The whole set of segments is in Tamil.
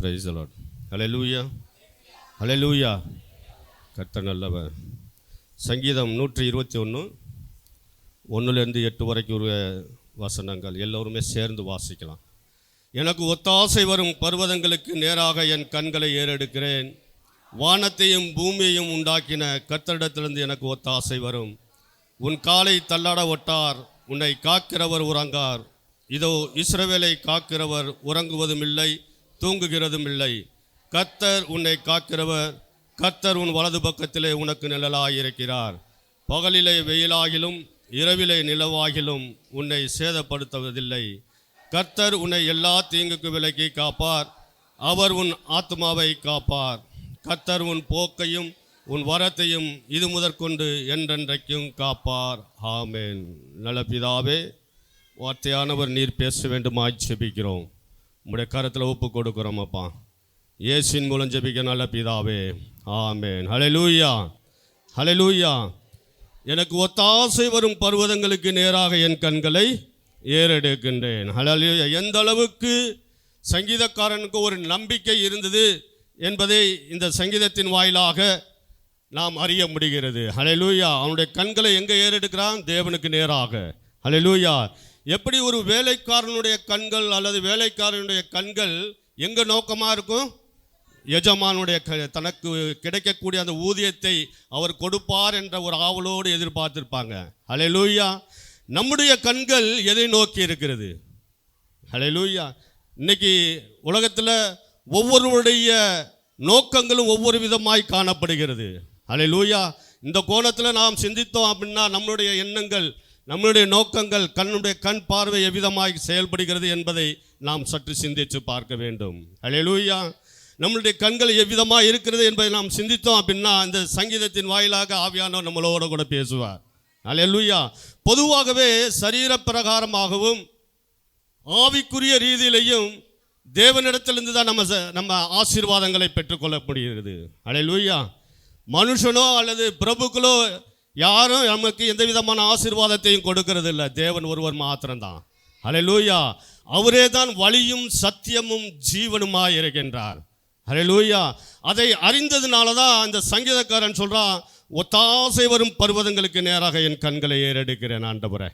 Praise the Lord. ஹல்லேலூயா, ஹல்லேலூயா. கர்த்தர் நல்லவர். சங்கீதம் 121 1லேருந்து 8 வரைக்கும் ஒரு வசனங்கள் எல்லோருமே சேர்ந்து வாசிக்கலாம். எனக்கு ஒத்தாசை வரும் பர்வதங்களுக்கு நேராக என் கண்களை ஏறெடுக்கிறேன். வானத்தையும் பூமியையும் உண்டாக்கின கர்த்தரிடத்திலிருந்து எனக்கு ஒத்தாசை வரும். உன் காலை தள்ளாட ஒட்டார், உன்னை காக்கிறவர் உறங்கார். இதோ இஸ்ரவேலை காக்கிறவர் உறங்குவதும் இல்லை, தூங்குகிறதும் இல்லை. கர்த்தர் உன்னை காக்கிறவர், கர்த்தர் உன் வலது பக்கத்திலே உனக்கு நிழலாயிருக்கிறார். பகலிலே வெயிலாகிலும் இரவிலே நிலவாகிலும் உன்னை சேதப்படுத்துவதில்லை. கர்த்தர் உன்னை எல்லா தீங்குக்கு விலக்கி காப்பார். அவர் உன் ஆத்மாவை காப்பார். கர்த்தர் உன் போக்கையும் உன் வரத்தையும் இது முதற்கொண்டு என்றென்றைக்கும் காப்பார். ஆமென். நல்ல பிதாவே, வார்த்தையானவர் நீர் பேச வேண்டுமாய் ஜெபிக்கிறோம். உம்முடைய கரத்தில் ஒப்பு கொடுக்கிறோம் அப்பா. இயேசுவின் மூலம் ஜெபிக்க நல்ல பிதாவே, ஆமென். ஹல்லேலூயா, ஹல்லேலூயா. எனக்கு ஒத்தாசை வரும் பர்வதங்களுக்கு நேராக என் கண்களை ஏறெடுக்கின்றேன். ஹல்லேலூயா. எந்த அளவுக்கு சங்கீதக்காரனுக்கு ஒரு நம்பிக்கை இருந்தது என்பதை இந்த சங்கீதத்தின் வாயிலாக நாம் அறிய முடிகிறது. ஹல்லேலூயா. அவனுடைய கண்களை எங்கே ஏறெடுக்கிறான்? தேவனுக்கு நேராக. ஹல்லேலூயா. எப்படி ஒரு வேலைக்காரனுடைய கண்கள் அல்லது வேலைக்காரனுடைய கண்கள் எங்கே நோக்கமாக இருக்கும்? எஜமானுடைய தனக்கு கிடைக்கக்கூடிய அந்த ஊதியத்தை அவர் கொடுப்பார் என்ற ஒரு ஆவலோடு எதிர்பார்த்திருப்பாங்க. ஹல்லேலூயா. நம்முடைய கண்கள் எதை நோக்கி இருக்கிறது? ஹல்லேலூயா. இன்னைக்கு உலகத்தில் ஒவ்வொருவருடைய நோக்கங்களும் ஒவ்வொரு விதமாய் காணப்படுகிறது. ஹல்லேலூயா. இந்த கோணத்தில் நாம் சிந்தித்தோம் அப்படின்னா நம்மளுடைய எண்ணங்கள், நம்மளுடைய நோக்கங்கள், கண் பார்வை எவ்விதமாய் செயல்படுகிறது என்பதை நாம் சற்று சிந்தித்து பார்க்க வேண்டும். ஹல்லேலூயா. நம்மளுடைய கண்கள் எவ்விதமாக இருக்கிறது என்பதை நாம் சிந்தித்தோம் அப்படின்னா இந்த சங்கீதத்தின் வாயிலாக ஆவியானவர் நம்மளோட கூட பேசுவார். ஹல்லேலூயா. பொதுவாகவே சரீர பிரகாரமாகவும் ஆவிக்குரிய ரீதியிலையும் தேவனிடத்திலிருந்து தான் நம்ம ஆசீர்வாதங்களை பெற்றுக்கொள்ள முடிகிறது. ஹல்லேலூயா. மனுஷனோ அல்லது பிரபுக்களோ யாரும் நமக்கு எந்த விதமான ஆசீர்வாதத்தையும் கொடுக்கறது இல்லை. தேவன் ஒருவர் மாத்திரம்தான். ஹல்லேலூயா. அவரே தான் வழியும் சத்தியமும் ஜீவனுமாய் இருக்கின்றார். ஹல்லேலூயா. அதை அறிந்ததுனால தான் அந்த சங்கீதக்காரன் சொல்கிறான், ஒத்தாசை வரும் பர்வதங்களுக்கு நேராக என் கண்களை ஏறெடுக்கிறேன் ஆண்டவரே.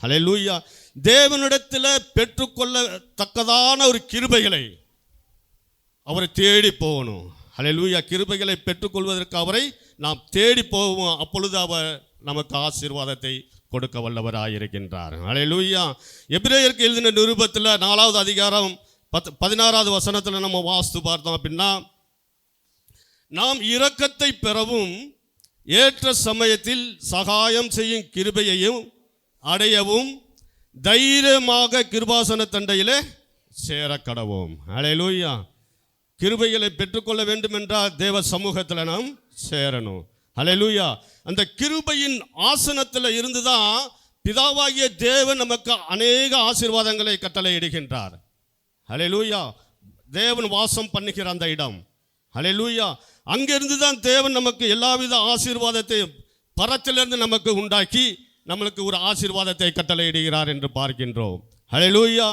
ஹல்லேலூயா. தேவனிடத்தில் பெற்றுக்கொள்ளத்தக்கதான ஒரு கிருபைகளை அவரை தேடி போகணும். ஹல்லேலூயா. கிருபைகளை பெற்றுக்கொள்வதற்கு அவரை நாம் தேடி போவோம். அப்பொழுது அவர் நமக்கு ஆசீர்வாதத்தை கொடுக்க வல்லவராயிருக்கின்றார். ஹல்லேலூயா. எபிரேயருக்கு எழுதின நிருபத்தில் 4வது அதிகாரம் 16வது வசனத்தில் நம்ம வாஸ்து பார்த்தோம் அப்படின்னா, நாம் இரக்கத்தை பெறவும் ஏற்ற சமயத்தில் சகாயம் செய்யும் கிருபையையும் அடையவும் தைரியமாக கிருபாசன தண்டையிலே சேர கடவோம். ஹல்லேலூயா. கிருபைகளை பெற்றுக்கொள்ள வேண்டும் என்றால் தேவ சமூகத்தில் நாம் சேரணும். ஹல்லேலூயா. அந்த கிருபையின் ஆசனத்தில் இருந்துதான் பிதாவாகிய தேவன் நமக்கு அநேக ஆசீர்வாதங்களை கட்டளையிடுகின்றார். ஹல்லேலூயா. தேவன் வாசம் பண்ணுகிற அந்த இடம். ஹல்லேலூயா. அங்கிருந்து தான் தேவன் நமக்கு எல்லாவித ஆசீர்வாதத்தையும் பரத்திலிருந்து நமக்கு உண்டாக்கி நம்மளுக்கு ஒரு ஆசீர்வாதத்தை கட்டளையிடுகிறார் என்று பார்க்கின்றோம். ஹல்லேலூயா.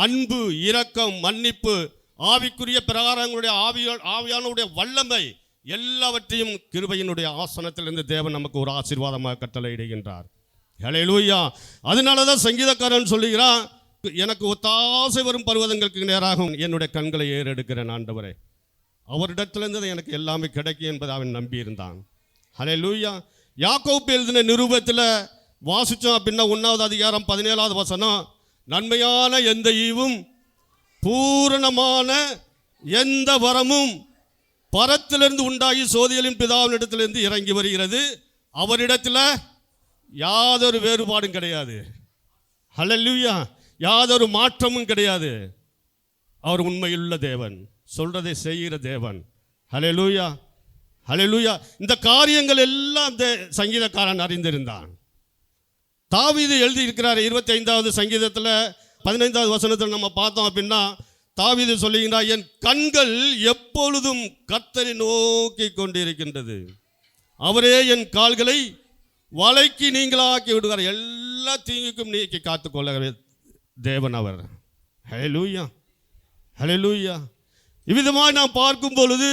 அன்பு, இரக்கம், மன்னிப்பு, ஆவிக்குரிய பிரகாரங்களுடைய ஆவியானுடைய வல்லமை எல்லாவற்றையும் கிருபையினுடைய ஆசனத்திலிருந்து தேவன் நமக்கு ஒரு ஆசீர்வாதமாக கட்டளையிடுகின்றார். ஹல்லேலூயா. அதனால தான் சங்கீதக்காரன் சொல்லுகிறான், எனக்கு ஒத்தாசை வரும் பர்வதங்களுக்கு நேராக என்னுடைய கண்களை ஏறெடுக்கிறேன் ஆண்டவரே. அவரிடத்திலிருந்து எனக்கு எல்லாமே கிடைக்கும் என்பதை அவன் நம்பியிருந்தான். ஹல்லேலூயா. யாக்கோபு எழுதின நிருபத்தில் வாசித்தோம் அப்படின்னா 1வது அதிகாரம் 17வது வசனம், நன்மையான எந்த ஈவும் பூரணமான எந்த வரமும் பரத்திலிருந்து உண்டாகி சோதியலின் பிதாவினிடத்திலிருந்து இறங்கி வருகிறது. அவரிடத்தில் யாதொரு வேறுபாடும் கிடையாது. ஹல்லேலூயா. யாதொரு மாற்றமும் கிடையாது. அவர் உண்மையுள்ள தேவன், சொல்றதை செய்கிற தேவன். ஹல்லேலூயா, ஹல்லேலூயா. இந்த காரியங்கள் எல்லாம் இந்த சங்கீதக்காரன் அறிந்திருந்தான். தாவீது எழுதியிருக்கிறார் 25வது சங்கீதத்தில் 15வது வசனத்தில் நம்ம பார்த்தோம் அப்படின்னா, தாவீது சொல்லுகிறார், என் கண்கள் எப்பொழுதும் கர்த்தரை நோக்கி கொண்டிருக்கின்றது. அவரே என் கால்களை வலைக்கு நீங்களாக்கி விடுவார். எல்லா தீங்குக்கும் நீக்கி காத்துக்கொள்ள தேவன் அவர். ஹல்லேலூயா, ஹல்லேலூயா. இவ்விதமாக நாம் பார்க்கும் பொழுது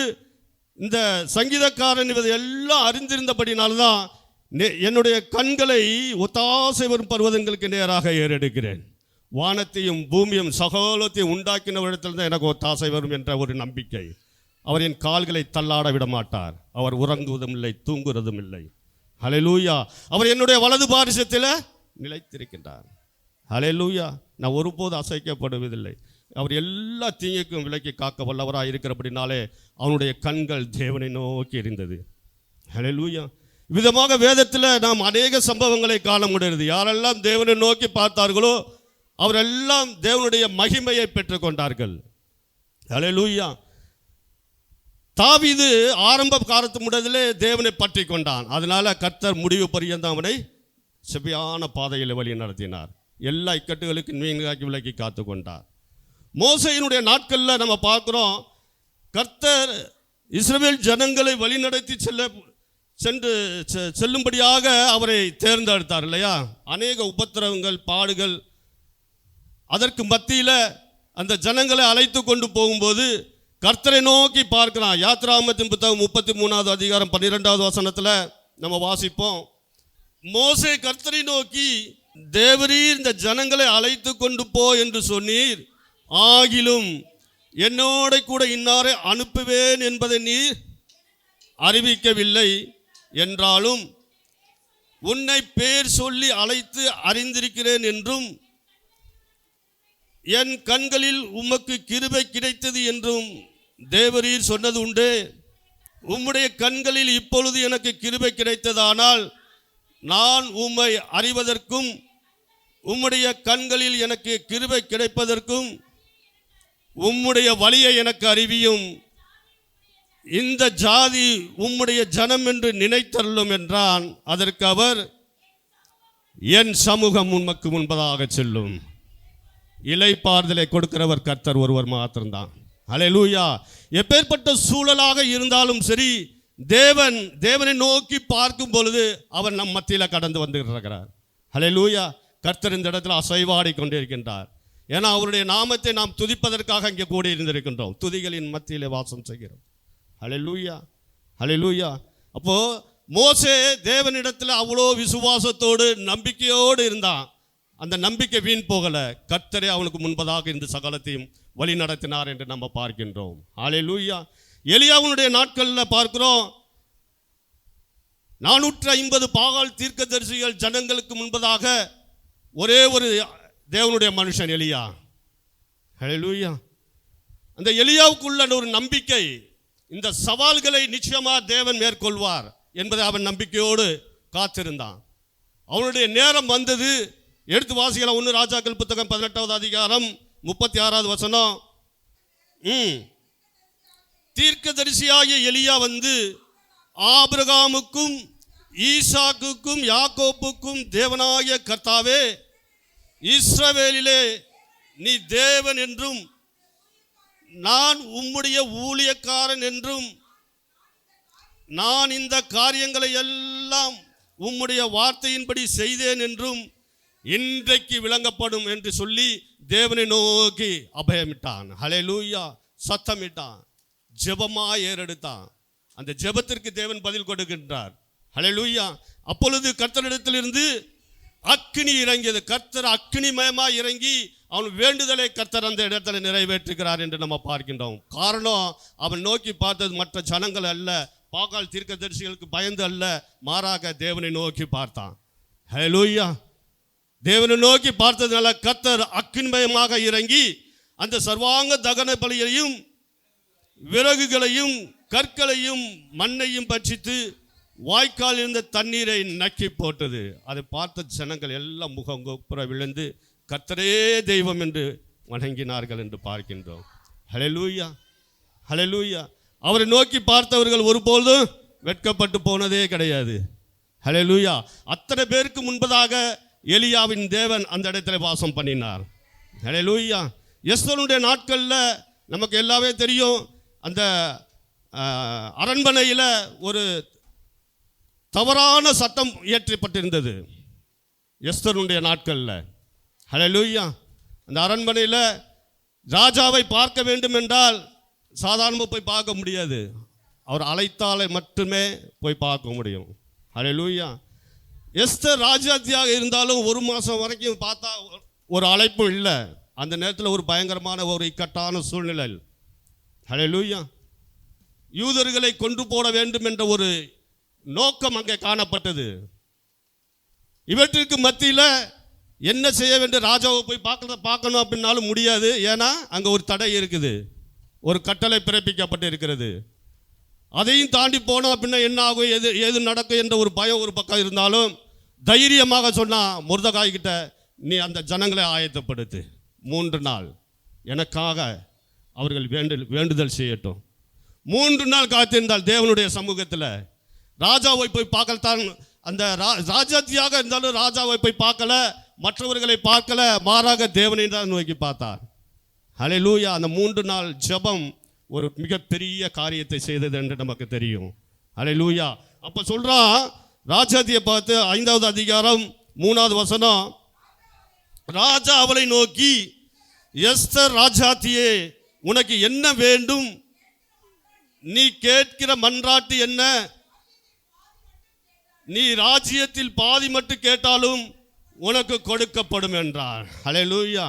இந்த சங்கீதக்காரன் இதை எல்லாம் அறிந்திருந்தபடினால்தான் என்னுடைய கண்களை ஒத்தாசை வரும் பர்வதங்களுக்கு நேராக ஏறெடுக்கிறேன். வானத்தையும் பூமியும் சகோலத்தையும் உண்டாக்கினவரிடத்தில் தான் எனக்கு ஒத்தாசை வரும் என்ற ஒரு நம்பிக்கை. அவர் என் கால்களை தள்ளாட விட மாட்டார். அவர் உறங்குவதும் இல்லை, தூங்குவதும் இல்லை. ஹல்லேலூயா. அவர் என்னுடைய வலது பாரிசத்தில் நிலைத்திருக்கின்றார். ஹல்லேலூயா. நான் ஒருபோது அசைக்கப்படுவதில்லை. அவர் எல்லா தீங்குக்கும் விலக்கி காக்க வல்லவராக இருக்கிறபடினாலே அவனுடைய கண்கள் தேவனை நோக்கி இருந்தது. ஹல்லேலூயா. விதமாக வேதத்தில் நாம் அநேக சம்பவங்களை காண முடிகிறது. யாரெல்லாம் தேவனை நோக்கி பார்த்தார்களோ அவரெல்லாம் தேவனுடைய மகிமையை பெற்றுக்கொண்டார்கள். ஹல்லேலூயா. தாவீது ஆரம்ப காலத்து முதலே தேவனை பற்றி கொண்டான். அதனால கர்த்தர் முடிவு பரியந்தம் அவனை செவ்வையான பாதையில் வழி நடத்தினார். எல்லா இக்கட்டுகளுக்கு மீனாக்கி விலக்கி காத்து கொண்டார். மோசேயினுடைய நாட்களில் நம்ம பார்க்குறோம், கர்த்தர் இஸ்ரவேல் ஜனங்களை வழிநடத்தி செல்லும்படியாக அவரை தேர்ந்தெடுத்தார் இல்லையா. அநேக உபத்திரவங்கள், பாடுகள், அதற்கு மத்தியில் அந்த ஜனங்களை அழைத்து கொண்டு போகும்போது கர்த்தரை நோக்கி பார்க்கிறான். யாத்ராகமத்தின் புத்தகம் 33வது அதிகாரம் 12வது வசனத்தில் நம்ம வாசிப்போம். மோசே கர்த்தரை நோக்கி, தேவரீர் இந்த ஜனங்களை அழைத்து கொண்டு போ என்று சொன்னீர், ஆகிலும் என்னோட கூட இன்னாரை அனுப்புவேன் என்பதை நீர் அறிவிக்கவில்லை என்றாலும் உன்னை பேர் சொல்லி அழைத்து அறிந்திருக்கிறேன் என்றும் என் கண்களில் உமக்கு கிருபை கிடைத்தது என்றும் தேவரீர் சொன்னது உண்டு. உம்முடைய கண்களில் இப்பொழுது எனக்கு கிருபை கிடைத்ததானால் நான் உம்மை அறிவதற்கும் உம்முடைய கண்களில் எனக்கு கிருபை கிடைப்பதற்கும் உம்முடைய வழியை எனக்கு அறிவியும். இந்த ஜாதி உம்முடைய ஜனம் என்று நினைத்தருளும் என்றான். அதற்கு அவர், என் சமூகம் உமக்கு முன்பதாக செல்லும். இளைப்பாறுதலை கொடுக்கிறவர் கர்த்தர் ஒருவர் மாத்திரம்தான். ஹல்லேலூயா. எப்பேற்பட்ட சூழலாக இருந்தாலும் சரி, தேவனை நோக்கி பார்க்கும் பொழுது அவர் நம் மத்தியில் கடந்து வந்துகிறார். ஹல்லேலூயா. கர்த்தர் இந்த இடத்துல அசைவாடி கொண்டிருக்கின்றார். ஏன்னா அவருடைய நாமத்தை நாம் துதிப்பதற்காக இங்கே கூடி இருந்திருக்கின்றோம். துதிகளின் மத்தியிலே வாசம் செய்கிறோம். ஹல்லேலூயா. ஹல்லேலூயா. அப்போ மோசே தேவனிடத்தில் அவ்வளோ விசுவாசத்தோடு நம்பிக்கையோடு இருந்தான். அந்த நம்பிக்கை வீண் போகல. கர்த்தரே அவனுக்கு முன்பதாக இந்த சகலத்தையும் வழி நடத்தினார் என்று நம்ம பார்க்கின்றோம். ஹல்லேலூயா. எலியாவுடைய நாட்களில் பார்க்கிறோம், 450 பாகால் தீர்க்கதரிசிகள் ஜனங்களுக்கு முன்பதாக ஒரே ஒரு தேவனுடைய மனுஷன் எலியா. ஹல்லேலூயா. அந்த எலியாவுக்குள்ள ஒரு நம்பிக்கை, இந்த சவால்களை நிச்சயமாக தேவன் மேற்கொள்வார் என்பதை அவன் நம்பிக்கையோடு காத்திருந்தான். அவனுடைய நேரம் வந்தது. எடுத்து வாசிக்கலாம். 1 ராஜாக்கள் புத்தகம் 18வது அதிகாரம் 36வது வசனம். தீர்க்கதரிசியாகிய எலியா வந்து, ஆபிரகாமுக்கும் ஈசாக்குக்கும் யாக்கோப்புக்கும் தேவனாகிய கர்த்தாவே, இஸ்ரவேலிலே நீ தேவன் என்றும் நான் உம்முடைய ஊழியக்காரன் என்றும் நான் இந்த காரியங்களை எல்லாம் உம்முடைய வார்த்தையின்படி செய்தேன் என்றும் இன்றைக்கு விளங்கப்படும் என்று சொல்லி தேவனை நோக்கி அபயமிட்டான். ஹல்லேலூயா. சத்தமிட்டான், ஜெபமாய் ஏறெடுத்தான். அந்த ஜெபத்திற்கு தேவன் பதில் கொடுக்கின்றார். ஹல்லேலூயா. அப்பொழுது கர்த்தரிடத்திலிருந்து அக்கினி இறங்கியது. கர்த்தர் அக்கினிமயமாய் இறங்கி அவன் வேண்டுதலை கர்த்தர் அந்த இடத்துல நிறைவேற்றுகிறார் என்று நம்ம பார்க்கின்றோம். காரணம், அவன் நோக்கி பார்த்தது மற்ற ஜனங்கள் அல்ல, பாகால் தீர்க்கதரிசிகளுக்கு பயந்து அல்ல, மாறாக தேவனை நோக்கி பார்த்தான். ஹல்லேலூயா. தேவனை நோக்கி பார்த்ததுனால கர்த்தர் அக்கினிமயமாக இறங்கி அந்த சர்வாங்க தகன பலியையும் விறகுகளையும் கற்களையும் மண்ணையும் பட்சித்து வாய்க்கால் இருந்த தண்ணீரை நக்கி போட்டது. அதை பார்த்த ஜனங்கள் எல்லாம் முகங்குப்புற விழுந்து கர்த்தரே தெய்வம் என்று வணங்கினார்கள் என்று பார்க்கின்றோம். ஹல்லேலூயா. ஹல்லேலூயா. அவரை நோக்கி பார்த்தவர்கள் ஒருபொழுதும் வெட்கப்பட்டு போனதே கிடையாது. ஹல்லேலூயா. அத்தனை பேருக்கு முன்பதாக எலியாவின் தேவன் அந்த இடத்துல வாசம் பண்ணினார். ஹல்லேலூயா. எஸ்தருடைய நாட்களில் நமக்கு எல்லாமே தெரியும். அந்த அரண்மனையில் ஒரு தவறான சட்டம் இயற்றப்பட்டிருந்தது எஸ்தருடைய நாட்களில். ஹல்லேலூயா. அந்த அரண்மனையில் ராஜாவை பார்க்க வேண்டும் என்றால் சாதாரணமாக போய் பார்க்க முடியாது. அவர் அழைத்தாலே மட்டுமே போய் பார்க்க முடியும். ஹல்லேலூயா. எஸ்தர் ராஜாத்தியாக இருந்தாலும் 1 மாதம் வரைக்கும் பார்த்தா ஒரு அழைப்பும் இல்லை. அந்த நேரத்தில் ஒரு பயங்கரமான ஒரு இக்கட்டான சூழ்நிலை. ஹல்லேலூயா. யூதர்களை கொண்டு போட வேண்டும் என்ற ஒரு நோக்கம் அங்கே காணப்பட்டது. இவற்றிற்கு மத்தியில் என்ன செய்ய வேண்டும்? ராஜாவை போய் பார்க்கணும் அப்படின்னாலும் முடியாது. ஏன்னா அங்கே ஒரு தடை இருக்குது, ஒரு கட்டளை பிறப்பிக்கப்பட்டு இருக்கிறது. அதையும் தாண்டி போனோம் அப்படின்னா என்ன ஆகும், எது நடக்கும் என்ற ஒரு பயம் ஒரு பக்கம் இருந்தாலும் தைரியமாக சொன்னால் மொர்தெகாய் கிட்ட, நீ அந்த ஜனங்களை ஆயத்தப்படுத்து, 3 நாள் எனக்காக அவர்கள் வேண்டுதல் செய்யட்டும். 3 நாள் காத்திருந்தால் தேவனுடைய சமூகத்தில் ராஜாவை போய் பார்க்கத்தான். அந்த ராஜாத்தியாக இருந்தாலும் ராஜாவை போய் பார்க்கல, மற்றவர்களை பார்க்கல, மாறாக தேவனை தான் நோக்கி பார்த்தார். ஹல்லேலூயா. அந்த 3 நாள் ஜெபம் ஒரு மிகப்பெரிய காரியத்தை செய்தது என்று நமக்கு தெரியும். ஹல்லேலூயா. அப்போ சொல்கிறான், ராஜாத்தியை பார்த்து 5வது அதிகாரம் 3வது வசனம், ராஜா அவளை நோக்கி, எஸ்தர் ராஜாத்தியே, உனக்கு என்ன வேண்டும்? நீ கேட்கிற மன்றாட்டு என்ன? நீ ராஜ்யத்தில் பாதி மட்டும் கேட்டாலும் உனக்கு கொடுக்கப்படும் என்றார். ஹல்லேலூயா.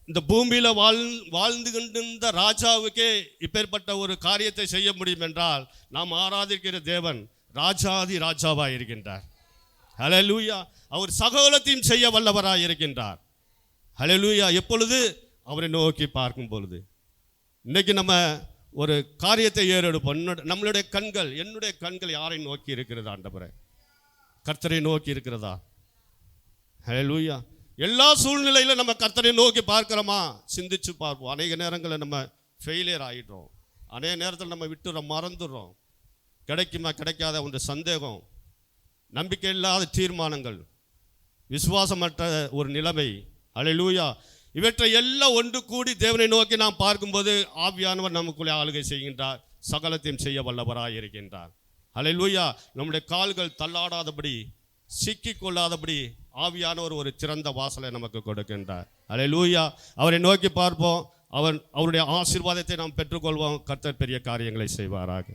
இந்த பூமியில் வாழ்ந்து கொண்டிருந்த ராஜாவுக்கே இப்பேற்பட்ட ஒரு காரியத்தை செய்ய முடியும் என்றால் நாம் ஆராதிக்கிற தேவன் ராஜாதி ராஜாவாக இருக்கின்றார். ஹல்லேலூயா. அவர் சகலத்தையும் செய்ய வல்லவராக இருக்கின்றார். ஹல்லேலூயா. எப்பொழுது? அவரை நோக்கி பார்க்கும் பொழுது. இன்னைக்கு நம்ம ஒரு காரியத்தை ஏறெடுப்போம். நம்மளுடைய கண்கள், என்னுடைய கண்கள் யாரை நோக்கி இருக்கிறதா? ஆண்டவரே, கர்த்தரை நோக்கி இருக்கிறதா? ஹல்லேலூயா. எல்லா சூழ்நிலையிலும் நம்ம கர்த்தரை நோக்கி பார்க்கிறோமா? சிந்திச்சு பார்ப்போம். அநேக நேரங்களில் நம்ம ஃபெயிலியர் ஆகிடுறோம். அநேக நேரத்தில் நம்ம விட்டுறோம், மறந்துடுறோம். கிடைக்குமா கிடைக்காத ஒரு சந்தேகம், நம்பிக்கை இல்லாத தீர்மானங்கள், விசுவாசமற்ற ஒரு நிலைமை. ஹல்லேலூயா. இவற்றை எல்லாம் ஒன்று கூடி தேவனை நோக்கி நாம் பார்க்கும்போது ஆவியானவர் நமக்குள்ளே ஆளுகை செய்கின்றார், சகலத்தையும் செய்ய வல்லவராய் இருக்கின்றார். ஹல்லேலூயா. நம்முடைய கால்கள் தள்ளாடாதபடி, சிக்கிக் கொள்ளாதபடி ஆவியானவர் ஒரு திறந்த வாசலை நமக்கு கொடுக்கின்றார். ஹல்லேலூயா. அவரை நோக்கி பார்ப்போம். அவருடைய ஆசீர்வாதத்தை நாம் பெற்றுக்கொள்வோம். கர்த்தர் பெரிய காரியங்களை செய்வாராக.